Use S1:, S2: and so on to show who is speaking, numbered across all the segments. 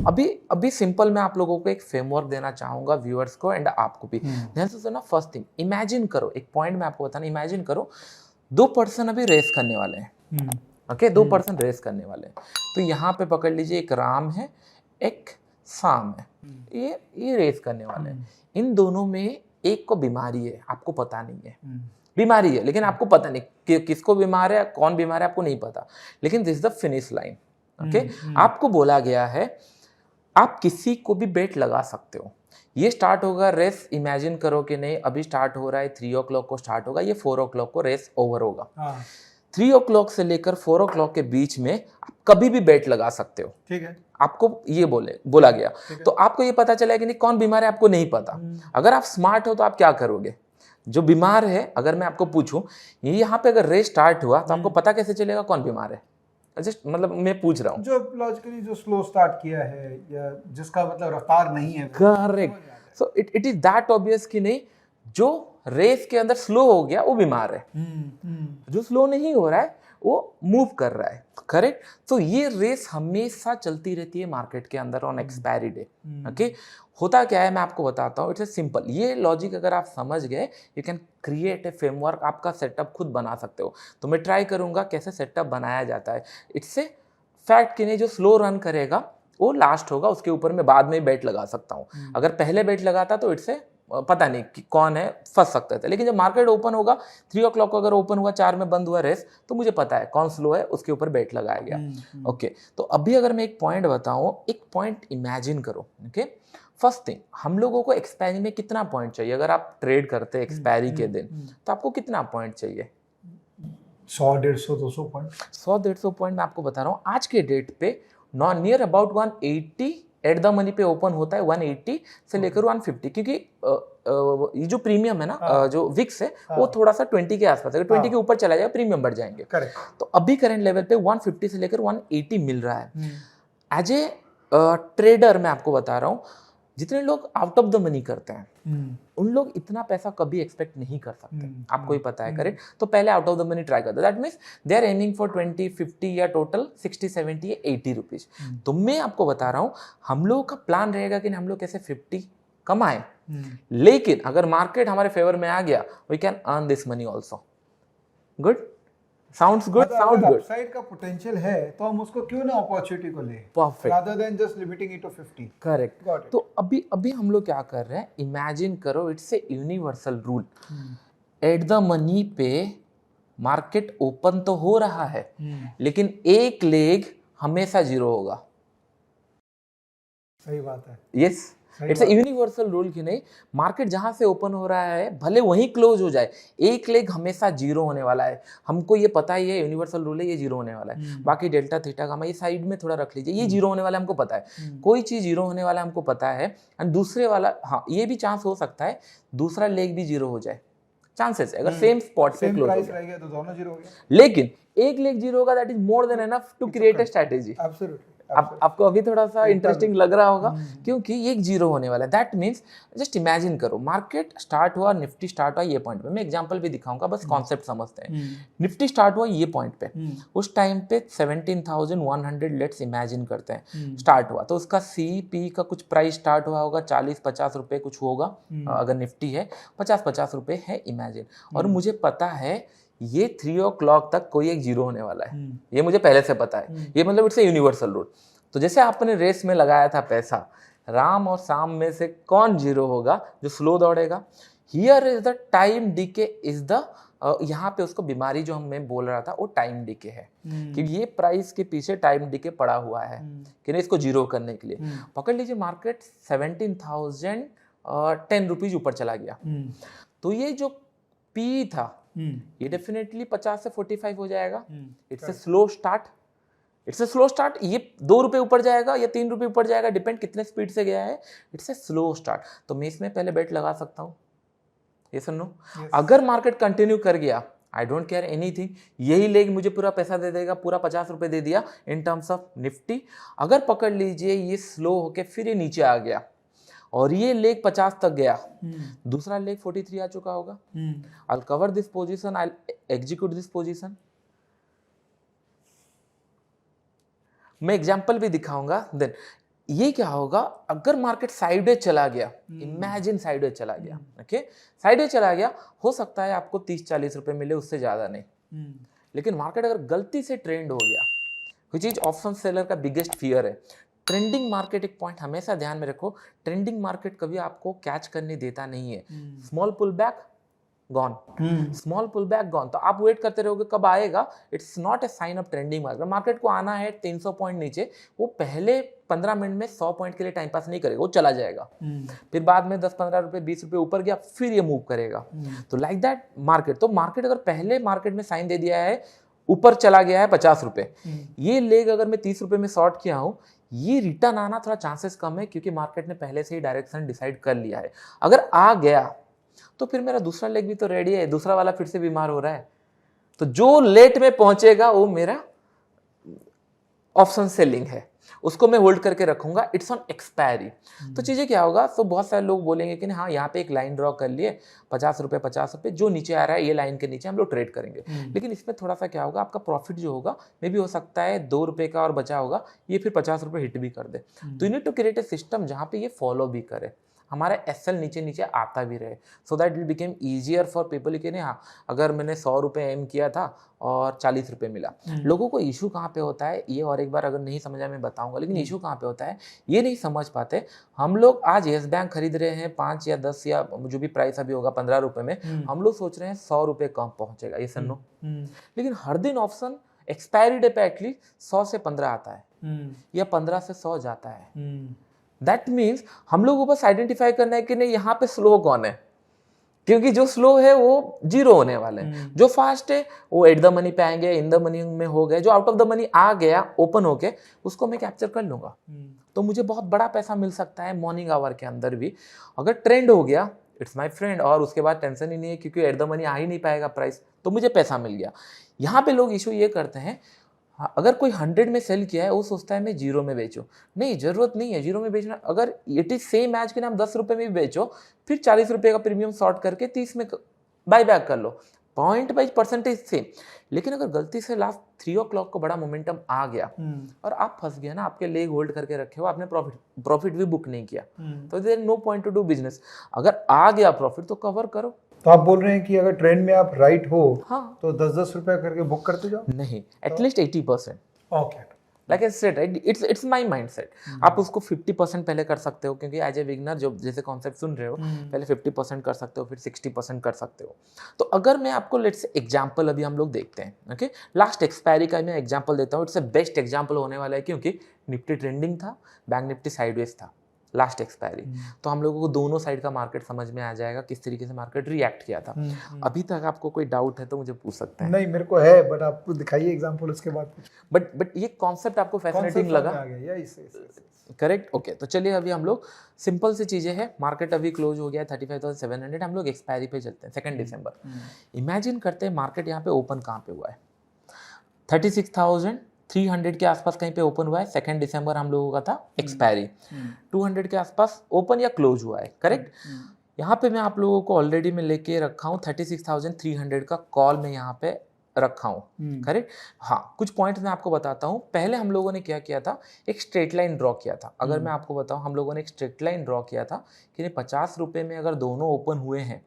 S1: अभी अभी सिंपल मैं आप लोगों को एक फ्रेमवर्क देना चाहूंगा, व्यूअर्स को एंड आपको भी। ध्यान से सुनना। फर्स्ट थिंग, इमेजिन करो, एक पॉइंट मैं आपको बताना, इमेजिन करो 2 पर्सन अभी रेस करने वाले हैं। ओके, 2 पर्सन रेस करने वाले हैं। तो यहाँ पे पकड़ लीजिए, एक राम है, एक शाम है, ये रेस करने वाले हैं। इन दोनों में एक को बीमारी है, आपको पता नहीं है, बीमारी है लेकिन आपको पता नहीं कि किसको बीमार है, कौन बीमार है, आपको नहीं पता। लेकिन this is the finish line. Okay, आपको बोला गया है आप किसी को भी बेट लगा सकते हो। ये स्टार्ट होगा रेस, इमेजिन करो कि नहीं, अभी स्टार्ट हो रहा है, 3 o'clock को स्टार्ट होगा, ये 4 o'clock को रेस ओवर होगा। 3 o'clock से लेकर 4 o'clock के बीच में आप कभी भी बेट लगा सकते हो। ठीक है, आपको ये बोला गया। तो आपको ये पता चला कि नहीं कौन बीमार है, आपको नहीं पता। अगर आप स्मार्ट हो तो आप क्या करोगे? जो बीमार है, अगर मैं आपको पूछूं यहाँ पे अगर रेस स्टार्ट हुआ तो आपको पता कैसे चलेगा कौन बीमार है? जस्ट मतलब मैं पूछ रहा हूँ,
S2: जो लॉजिकली जो स्लो स्टार्ट किया है या जिसका मतलब रफ्तार नहीं है।
S1: Correct. So it is that obvious कि नहीं, जो रेस के अंदर स्लो हो गया वो बीमार है, जो स्लो नहीं हो रहा है वो मूव कर रहा है। करेक्ट। तो ये रेस हमेशा चलती रहती है मार्केट के अंदर ऑन एक्सपायरी डे। ओके, होता क्या है मैं आपको बताता हूँ। इट्स ए सिंपल, ये लॉजिक अगर आप समझ गए, you can create a framework, आपका सेटअप खुद बना सकते हो। तो मैं ट्राई करूंगा कैसे सेटअप बनाया जाता है। इट्स ए फैक्ट कि नहीं, जो स्लो रन करेगा वो लास्ट होगा, उसके ऊपर मैं बाद में बेट लगा सकता हूँ। अगर पहले बेट लगाता तो इट्स ए पता नहीं कि कौन है, फंस सकते थे। लेकिन जब मार्केट ओपन होगा 3 o'clock को अगर ओपन हुआ, 4 में बंद हुआ रेस, तो मुझे पता है कौन स्लो है, उसके ऊपर बेट लगाया गया। ओके, तो अभी अगर मैं एक पॉइंट बताऊं, एक पॉइंट इमेजिन करो। ओके, फर्स्ट थिंग, हम लोगों को एक्सपायरी में कितना पॉइंट चाहिए? अगर आप ट्रेड करते हैं एक्सपायरी के दिन, तो आपको कितना पॉइंट चाहिए?
S2: 100, 150, 200 पॉइंट।
S1: 100-150 पॉइंट मैं आपको बता रहा हूँ। आज के डेट पे non near about 180 at the money पे ओपन होता है, 180 से लेकर 150, क्योंकि ये जो प्रीमियम है ना, जो विक्स है, वो थोड़ा सा 20 के आसपास है। 20 के ऊपर चला जाएगा प्रीमियम बढ़ जाएंगे। तो अभी करंट लेवल पे 150 से लेकर 180 मिल रहा है। एज ए ट्रेडर मैं आपको बता रहा हूँ, जितने लोग आउट ऑफ द मनी करते हैं उन लोग इतना पैसा कभी एक्सपेक्ट नहीं कर सकते। आपको ही पता है। करेक्ट। तो पहले out of the money try करते, that means they are aiming for 20, 50 या टोटल 60, 70 या 80 रुपीज। तो मैं आपको बता रहा हूँ, हम लोगों का प्लान रहेगा कि हम लोग कैसे 50 कमाए। लेकिन अगर मार्केट हमारे फेवर में आ गया, we can earn this money also. Good, sounds good, sound good.
S2: Upside का पोटेंशियल है तो हम उसको क्यों ना अपॉर्चुनिटी को ले,
S1: perfect,
S2: rather than just limiting it to 50।
S1: Correct. तो अभी हम लोग क्या कर रहे हैं, इमेजिन करो, it's a universal rule. At the money पे मार्केट ओपन तो हो रहा है, लेकिन एक लेग हमेशा जीरो होगा।
S2: सही बात है।
S1: Yes, it's a universal rule कि नहीं, मार्केट जहां से ओपन हो रहा है भले वहीं क्लोज हो जाए, एक लेग हमेशा जीरो होने वाला है। हमको ये पता ही है, यूनिवर्सल रूल है, ये जीरो होने वाला है। बाकी डेल्टा थीटा गामा ये साइड में थोड़ा रख लीजिए, ये जीरो होने वाला है, हमको पता है। कोई चीज जीरो होने वाला है हमको पता है, एंड दूसरे वाला, हाँ ये भी चांस हो सकता है दूसरा लेग भी जीरो हो जाए, चांसेस है। अगर सेम स्पॉट पे क्लोज हो गया
S2: तो दोनों जीरो हो गया,
S1: लेकिन एक लेग जीरो होगा, that is more than enough to create a strategy. आपको अभी थोड़ा सा इंटरेस्टिंग लग रहा होगा क्योंकि ये एक जीरो होने वाला है। दैट मीन्स जस्ट इमेजिन करो, मार्केट स्टार्ट हुआ, निफ्टी स्टार्ट हुआ ये पॉइंट पे, मैं एग्जांपल भी दिखाऊंगा, बस कॉन्सेप्ट समझते हैं। निफ्टी स्टार्ट हुआ ये पॉइंट पे, उस टाइम पे 17,100 लेट्स इमेजिन करते हैं स्टार्ट हुआ, तो उसका CP का कुछ प्राइस स्टार्ट हुआ होगा 40-50 रुपए कुछ होगा। अगर निफ्टी है 50-50 रुपए है इमेजिन, और मुझे पता है ये 3 o'clock तक कोई एक जीरो होने वाला है, ये मुझे पहले से पता है। ये मतलब इट्स ए यूनिवर्सल रूल। तो जैसे आपने रेस में लगाया था पैसा, राम और शाम में से कौन जीरो होगा? जो स्लो दौड़ेगा। Here is the time decay is the, यहाँ पे उसको बीमारी जो मैं बोल रहा था वो टाइम डीके है, कि ये प्राइस के पीछे टाइम डीके पड़ा हुआ है कि नहीं, इसको जीरो करने के लिए। पकड़ लीजिए मार्केट 17,010 रुपीज ऊपर चला गया, तो ये जो पी था ये डेफिनेटली 50 से 45 हो जाएगा। It's a slow start, it's a slow start. ये 2 रुपए ऊपर जाएगा या 3 रुपए ऊपर जाएगा, डिपेंड कितने स्पीड से गया है। It's a slow start. तो मैं इसमें पहले बेट लगा सकता हूँ, ये सुन लो। अगर मार्केट कंटिन्यू कर गया, आई डोंट केयर एनीथिंग, यही लेग मुझे पूरा पैसा दे देगा, पूरा 50 रुपए दे दिया इन टर्म्स ऑफ निफ्टी। अगर पकड़ लीजिए ये स्लो होके फिर ये नीचे आ गया और ये लेग 50 तक गया, दूसरा लेग 43 आ चुका होगा, I'll cover this position, I'll execute this position। मैं एग्जाम्पल भी दिखाऊंगा। देन ये क्या होगा अगर मार्केट साइडवेज चला गया, इमेजिन साइडवेज चला गया, ओके साइडवेज चला गया, हो सकता है आपको 30-40 रुपए मिले, उससे ज्यादा नहीं। लेकिन मार्केट अगर गलती से ट्रेंड हो गया, विच इज ऑप्शन सेलर का बिगेस्ट फियर है, ट्रेंडिंग मार्केट, एक पॉइंट हमेशा ध्यान में रखो, ट्रेंडिंग मार्केट कभी आपको कैच करने देता नहीं है। Small pull back gone, small pull back gone, तो आप वेट करते रहोगे कब आएगा। It's not a sign of trending market. Market को आना है 300 पॉइंट नीचे, वो पहले 15 मिनट में 100 पॉइंट के लिए टाइम पास नहीं करेगा, वो चला जाएगा। फिर बाद में 10-15 रुपए 20 रुपए ऊपर गया, फिर ये मूव करेगा। तो लाइक दैट मार्केट, तो मार्केट अगर पहले मार्केट में साइन दे दिया है, ऊपर चला गया है 50 रुपए, ये लेग अगर मैं 30 रुपए में शॉर्ट किया हूं, ये रिटर्न आना थोड़ा चांसेस कम है, क्योंकि मार्केट ने पहले से ही डायरेक्शन डिसाइड कर लिया है। अगर आ गया तो फिर मेरा दूसरा लेग भी तो रेडी है, दूसरा वाला फिर से बीमार हो रहा है, तो जो लेट में पहुंचेगा वो मेरा ऑप्शन सेलिंग है, उसको मैं होल्ड करके रखूंगा, इट्स ऑन एक्सपायरी। तो चीजें क्या होगा, तो बहुत सारे लोग बोलेंगे कि हाँ यहाँ पे एक लाइन ड्रॉ कर लिए, 50 रुपए, जो नीचे आ रहा है ये लाइन के नीचे हम लोग ट्रेड करेंगे। लेकिन इसमें थोड़ा सा क्या होगा, आपका प्रॉफिट जो होगा मे भी हो सकता है 2 रुपए का और बचा होगा, ये फिर 50 रुपए हिट भी कर दे। तो you need to create a system जहाँ पे ये फॉलो भी करे, हमारा एसएल नीचे नीचे आता भी रहे, so that it became easier for people कि नहीं हाँ अगर मैंने 100 रुपये एम किया था और 40 रुपये मिला। लोगों को इशू कहाँ पे होता है, ये और एक बार अगर नहीं समझा मैं बताऊंगा, लेकिन इशू कहाँ पे होता है ये नहीं समझ पाते। हम लोग आज येस बैंक खरीद रहे हैं 5 या 10 या जो भी प्राइस अभी होगा 15 रुपये में, हम लोग सोच रहे हैं 100 रुपये कम पहुंचेगा, ये सन्नो। लेकिन हर दिन ऑप्शन एक्सपायरी डे पे एटलीस्ट 100 से 15 आता है या 15 से 100 जाता है। दैट मीन्स हम लोग को बस आइडेंटिफाई करना है कि नहीं यहाँ पे स्लो कौन है, क्योंकि जो स्लो है वो जीरो होने वाले हैं, जो फास्ट है वो एट द मनी पे आएंगे, इन द मनी में हो गए, जो आउट ऑफ द मनी आ गया ओपन होके उसको मैं कैप्चर कर लूंगा। तो मुझे बहुत बड़ा पैसा मिल सकता है मॉर्निंग आवर के अंदर भी। अगर ट्रेंड हो गया इट्स माई फ्रेंड, और उसके बाद टेंशन ही नहीं है क्योंकि एट द मनी आ ही नहीं पाएगा प्राइस, तो मुझे पैसा मिल गया। यहाँ पे लोग इशू ये करते हैं, अगर कोई 100 में सेल किया है वो सोचता है मैं जीरो में बेचूं, नहीं जरूरत नहीं है जीरो में बेचना। अगर इट इज सेम एज के नाम 10 रुपए में भी बेचो, फिर 40 रुपए का प्रीमियम शॉर्ट करके 30 में बाय बैक कर लो, पॉइंट वाइज परसेंटेज सेम। लेकिन अगर गलती से लास्ट 3 o'clock को बड़ा मोमेंटम आ गया और आप फंस गए ना, आपके लेग होल्ड करके रखे हो, आपने प्रॉफिट भी बुक नहीं किया, तो there no point to do business. अगर आ गया प्रॉफिट तो कवर करो।
S2: तो आप बोल रहे हैं कि अगर ट्रेंड में आप राइट हो
S1: हाँ,
S2: तो 10-10 रुपए करके बुक करते जाओ?
S1: नहीं, at least 80%।
S2: Okay,
S1: like I said right, it's my mindset. आप उसको 50% पहले कर सकते हो, क्योंकि एज ए बिगनर जो जैसे कॉन्सेप्ट सुन रहे हो पहले 50% कर सकते हो, फिर 60% कर सकते हो। तो अगर मैं आपको लेट्स से एग्जांपल अभी हम लोग देखते हैं, ओके लास्ट एक्सपायरी का मैं एग्जांपल देता हूँ। इट्स ए बेस्ट एग्जांपल होने वाला है, क्योंकि निफ्टी ट्रेंडिंग था, बैंक निफ्टी साइडवेज था लास्ट एक्सपायरी। तो हम लोगों को दोनों साइड का मार्केट समझ में आ जाएगा, किस तरीके से मार्केट रिएक्ट किया था। अभी तक आपको कोई डाउट है तो मुझे पूछ सकते हैं।
S2: नहीं मेरे को है, बट आप दिखाइए एग्जांपल, उसके बाद
S1: बट ये कॉन्सेप्ट आपको फैसिनेटिंग लगा? Correct, okay. तो चलिए अभी हम लोग सिंपल सी चीजें हैं, मार्केट अभी क्लोज हो गया है 35,700, हम लोग एक्सपायरी पे चलते हैं 2 दिसंबर। इमेजिन करते हैं मार्केट यहाँ पे ओपन कहाँ पे हुआ है, 36,300 के आसपास कहीं पे ओपन हुआ है। 2 दिसंबर हम लोगों का था एक्सपायरी, 200 के आसपास ओपन या क्लोज हुआ है, करेक्ट। यहाँ पे मैं आप लोगों को ऑलरेडी मैं लेके रखा हूँ 36,300 का कॉल में यहाँ पे रखा हूँ, करेक्ट। हाँ, कुछ पॉइंट मैं आपको बताता हूँ। पहले हम लोगों ने क्या किया था, एक स्ट्रेट लाइन ड्रॉ किया था। अगर मैं आपको बताऊँ, हम लोगों ने एक स्ट्रेट लाइन ड्रॉ किया था कि 50 रुपये में अगर दोनों ओपन हुए हैं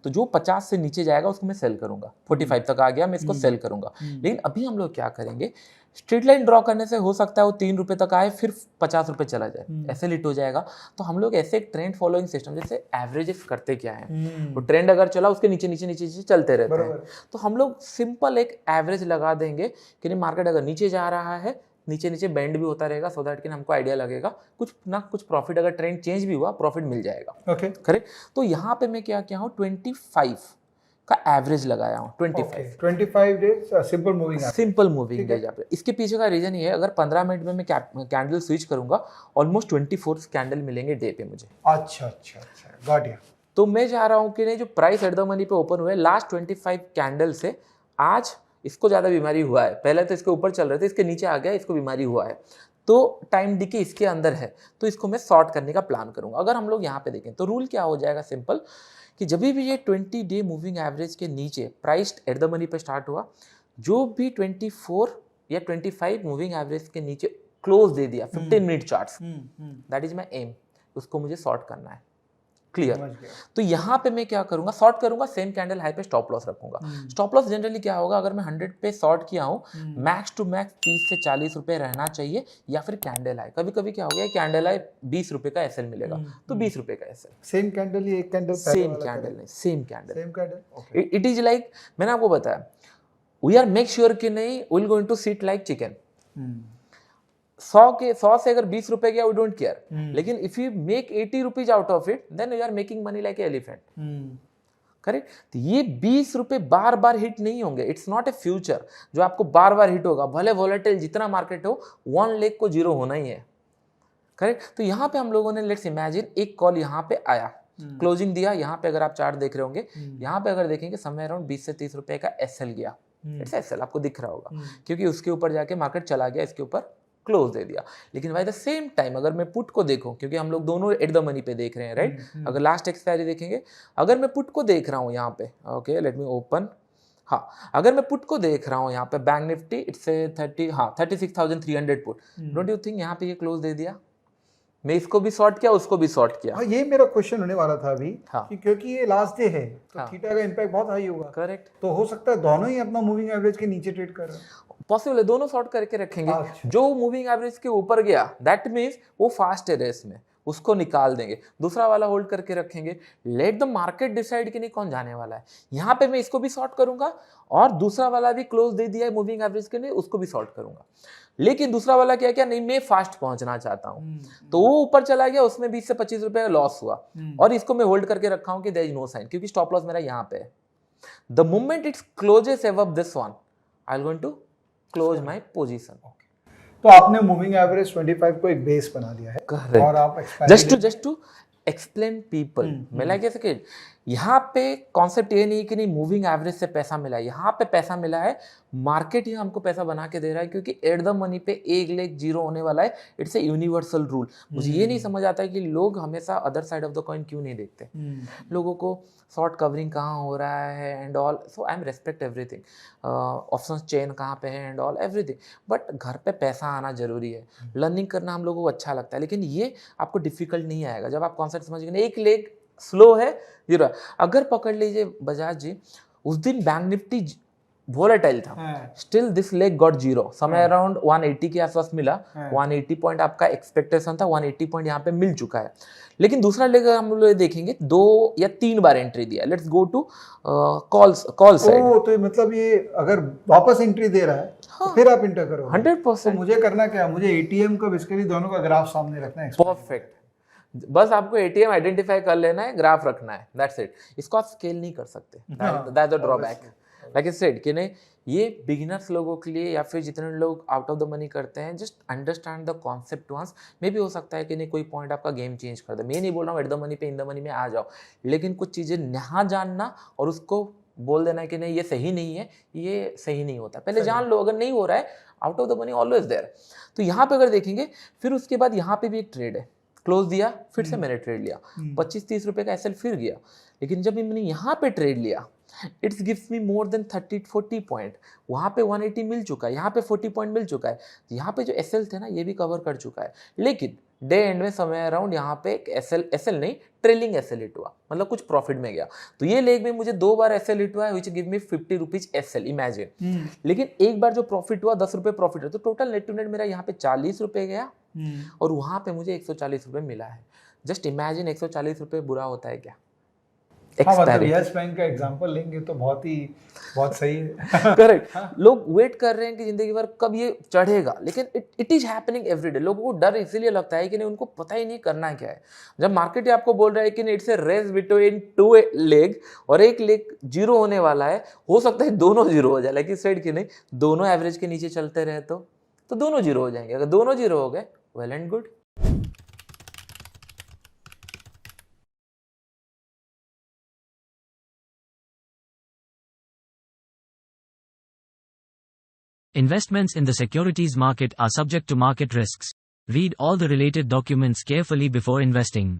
S1: तो जो 50 से नीचे जाएगा उसको मैं सेल करूंगा, 45 तक आ गया मैं इसको सेल करूंगा। लेकिन अभी हम लोग क्या करेंगे, स्ट्रेट लाइन ड्रॉ करने से हो सकता है वो 3 रुपये तक आए, फिर 50 रुपये चला जाए, ऐसे लिट हो जाएगा। तो हम लोग ऐसे एक ट्रेंड फॉलोइंग सिस्टम, जैसे एवरेजेस करते क्या है, वो ट्रेंड अगर चला उसके नीचे नीचे नीचे नीचे चलते रहते हैं। तो हम लोग सिंपल एक एवरेज लगा देंगे कि नहीं मार्केट अगर नीचे जा रहा है, नीचे नीचे बैंड भी होता रहेगा, सो दैट कि हमको आइडिया लगेगा कुछ ना कुछ प्रॉफिट, अगर ट्रेंड चेंज भी हुआ प्रॉफिट मिल जाएगा।
S2: Okay,
S1: correct. तो यहाँ पे मैं क्या किया हूँ, 25 का एवरेज लगाया हूँ,
S2: 25 days simple moving average,
S1: simple moving days. इसके पीछे का रीजन ये है, अगर 15 मिनट में मैं कैंडल स्विच करूंगा, ऑलमोस्ट 24 कैंडल मिलेंगे डे पे मुझे।
S2: अच्छा, गॉट इट।
S1: तो मैं चाह रहा हूँ कि नहीं, जो प्राइस एट द मनी पे ओपन हुए लास्ट 25 कैंडल से, आज इसको ज़्यादा बीमारी हुआ है, पहले तो इसके ऊपर चल रहे थे, इसके नीचे आ गया, इसको बीमारी हुआ है, तो टाइम डिके इसके अंदर है, तो इसको मैं शॉर्ट करने का प्लान करूंगा। अगर हम लोग यहाँ पे देखें तो रूल क्या हो जाएगा, सिंपल, कि जब भी ये 20 डे मूविंग एवरेज के नीचे प्राइस एट द मनी पे स्टार्ट हुआ, जो भी 24 या 25 मूविंग एवरेज के नीचे क्लोज दे दिया 15 minute charts, that is my aim, उसको मुझे सॉर्ट करना है, क्लियर। तो यहाँ पे मैं क्या करूंगा, सॉर्ट करूंगा, सेम कैंडल हाई पे स्टॉप लॉस रखूंगा। स्टॉप लॉस जनरली क्या होगा, अगर मैं 100 पे सॉर्ट किया हूँ, मैक्स टू मैक्स 30 से 40 रुपए रहना चाहिए, या फिर कैंडल हाई। कभी कभी क्या हो गया, कैंडल हाई 20 रुपए का एसएल मिलेगा, तो 20 रुपए का एसएल।
S2: सेम कैंडल, ये एक कैंडल,
S1: सेम कैंडल नहीं, same candle,
S2: same candle.
S1: It is like, मैंने आपको बताया, वी आर मेक श्योर कि नहीं will going to sit like chicken. 100 से अगर 20 रुपए गया, वी डोंट केयर, लेकिन if you make 80 rupees out of it, then you are making money like elephant, correct. तो ये 20 रुपए बार बार हिट नहीं होंगे, इट्स नॉट ए फ्यूचर जो आपको बार बार हिट होगा, भले वोलेटाइल जितना मार्केट हो, 1 लेग को जीरो होना ही है, करेक्ट। तो यहाँ पे हम लोगों ने, लेट्स इमेजिन, एक कॉल यहाँ पे आया, क्लोजिंग दिया, यहाँ पे अगर आप चार्ट देख रहे होंगे, यहाँ पे अगर देखेंगे समय अराउंड 20 से 30 रुपए का एसएल गया, इट्स एसएल, आपको दिख रहा होगा, क्योंकि उसके ऊपर जाके मार्केट चला गया, इसके ऊपर क्लोज दे दिया। लेकिन बाय द सेम टाइम अगर मैं पुट को देखूं, क्योंकि हम लोग दोनों एट द मनी पे देख रहे हैं, राइट, अगर लास्ट एक्सपायरी देखेंगे, अगर मैं पुट को देख रहा हूं यहाँ पे, ओके लेट मी ओपन, हाँ, अगर मैं पुट को देख रहा हूँ यहाँ पे, bank Nifty, it's 36,300 put, don't you think यहाँ पे ये क्लोज दे दिया? मैं इसको भी शॉर्ट किया, उसको भी शॉर्ट किया।
S2: हाँ, ये मेरा क्वेश्चन होने वाला था अभी,
S1: हाँ,
S2: कि क्योंकि ये लास्ट डे है, तो
S1: हाँ,
S2: थीटा का इम्पैक्ट बहुत हाई होगा,
S1: करेक्ट।
S2: तो हो सकता है दोनों ही अपना मूविंग एवरेज के नीचे ट्रेड कर रहे हैं,
S1: पॉसिबल है, दोनों शॉर्ट करके रखेंगे।
S2: अच्छा।
S1: जो मूविंग एवरेज के ऊपर गया, दैट मीन्स वो फास्ट है रेस में, उसको निकाल देंगे, दूसरा वाला होल्ड करके रखेंगे, लेट द मार्केट डिसाइड कि नहीं कौन जाने वाला है। यहाँ पे मैं इसको भी शॉर्ट करूंगा, और दूसरा वाला भी क्लोज दे दिया है मूविंग एवरेज के लिए, उसको भी शॉर्ट करूंगा। लेकिन दूसरा वाला क्या क्या, नहीं मैं फास्ट पहुंचना चाहता हूं, तो वो ऊपर चला गया, उसमें 20 से 25 रुपए का लॉस हुआ, और इसको मैं होल्ड करके रखा हूं कि देयर इज नो साइन, क्योंकि स्टॉप लॉस मेरा यहाँ पे है। The moment it's closes above this one, I will going to close my position.
S2: तो आपने मूविंग एवरेज 25 को एक बेस बना दिया है,
S1: Correct.
S2: और आप
S1: जस्ट टू एक्सप्लेन पीपल, मैं लाइक ऐसे कि यहाँ पे कॉन्सेप्ट ये नहीं कि नहीं मूविंग एवरेज से पैसा मिला है, यहाँ पे पैसा मिला है, मार्केट ही हमको पैसा बना के दे रहा है, क्योंकि एट द मनी पे एक लेग जीरो होने वाला है, इट्स ए यूनिवर्सल रूल। मुझे ये नहीं समझ आता है कि लोग हमेशा other side of the coin क्यों नहीं देखते, लोगों को शॉर्ट कवरिंग कहाँ हो रहा है and all, so I am respect everything, option chain कहाँ पे है एंड ऑल एवरीथिंग, बट घर पे पैसा आना जरूरी है, लर्निंग करना हम लोगों को अच्छा लगता है, लेकिन ये आपको डिफिकल्ट नहीं आएगा जब आप कॉन्सेप्ट समझेंगे। एक लेग स्लो है, जीरो। अगर पकड़ लीजिए बजाज जी, उस दिन बैंक निफ्टी वोलेटाइल था, still this leg got zero, समय अराउंड 180 के आसपास मिला, 180 पॉइंट आपका एक्सपेक्टेशन था, 180 पॉइंट यहाँ पे मिल चुका है। लेकिन दूसरा लेग हम लोग देखेंगे 2 या 3 बार एंट्री दिया। Let's go to call side.
S2: तो मतलब ये अगर वापस एंट्री दे रहा है,
S1: हाँ,
S2: तो फिर आप इंटर करो
S1: 100%।
S2: तो मुझे करना क्या, मुझे एटीएम का बेसिकली दोनों का ग्राफ सामने रखना है।
S1: परफेक्ट, बस आपको एटीएम आइडेंटिफाई कर लेना है, ग्राफ रखना है, दैट्स इट। इसको आप स्केल नहीं कर सकते, that's the drawback. Like I said कि नहीं, ये बिगिनर्स लोगों के लिए या फिर जितने लोग आउट ऑफ द मनी करते हैं, just understand the concept once. मे भी हो सकता है कि नहीं कोई पॉइंट आपका गेम चेंज कर दे। मैं नहीं बोल रहा हूँ एट द मनी पे इन द मनी में आ जाओ, लेकिन कुछ चीज़ें यहाँ जानना और उसको बोल देना कि नहीं ये सही नहीं है, ये सही नहीं होता, पहले जान लो। अगर नहीं हो रहा है, out of the money always there. तो यहाँ पे अगर देखेंगे, फिर उसके बाद यहाँ पे भी एक ट्रेड है, क्लोज दिया, फिर से मैंने ट्रेड लिया, 25-30 रुपए का एसएल फिर गया। लेकिन जब मैंने यहाँ पे ट्रेड लिया, it's gives me more than 30-40 point. वहाँ पे 180 मिल चुका है, यहाँ पे 40 पॉइंट मिल चुका है, तो यहाँ पे जो एसएल थे ना, ये भी कवर कर चुका है। लेकिन डे एंड में समय अराउंड यहाँ पे एक एसएल नहीं, ट्रेलिंग एसएल हिट हुआ, मतलब कुछ प्रॉफिट में गया। तो ये लेग में मुझे 2 बार एसएल हिट हुआ है, which give me 50 rupees SL, imagine. लेकिन एक बार जो प्रॉफिट हुआ 10 रुपए प्रॉफिट है, तो टोटल नेट टू नेट मेरा यहाँ पे 40 रुपए गया, और वहाँ पे मुझे 140 रुपए मिला है। जस्ट इमेजिन 140 रुपए बुरा होता है क्या?
S2: हाँ, मतलब यस बैंक का एग्जांपल लेंगे तो बहुत सही है।
S1: करेक्ट। लोग वेट कर रहे हैं कि जिंदगी भर कब ये चढ़ेगा, लेकिन इट इज हैपनिंग एवरीडे। लोगों को डर इसीलिए लगता है कि नहीं, उनको पता ही नहीं करना क्या है। जब मार्केट आपको बोल रहा है कि नहीं it's a race between 2 leg, और एक लेग जीरो होने वाला है, हो सकता है दोनों जीरो हो जाए, लेकिन सेड कि नहीं दोनों एवरेज के नीचे चलते रहे तो दोनों जीरो हो जाएंगे। अगर दोनों जीरो हो गए, well and good.
S3: Investments in the securities market are subject to market risks. Read all the related documents carefully before investing.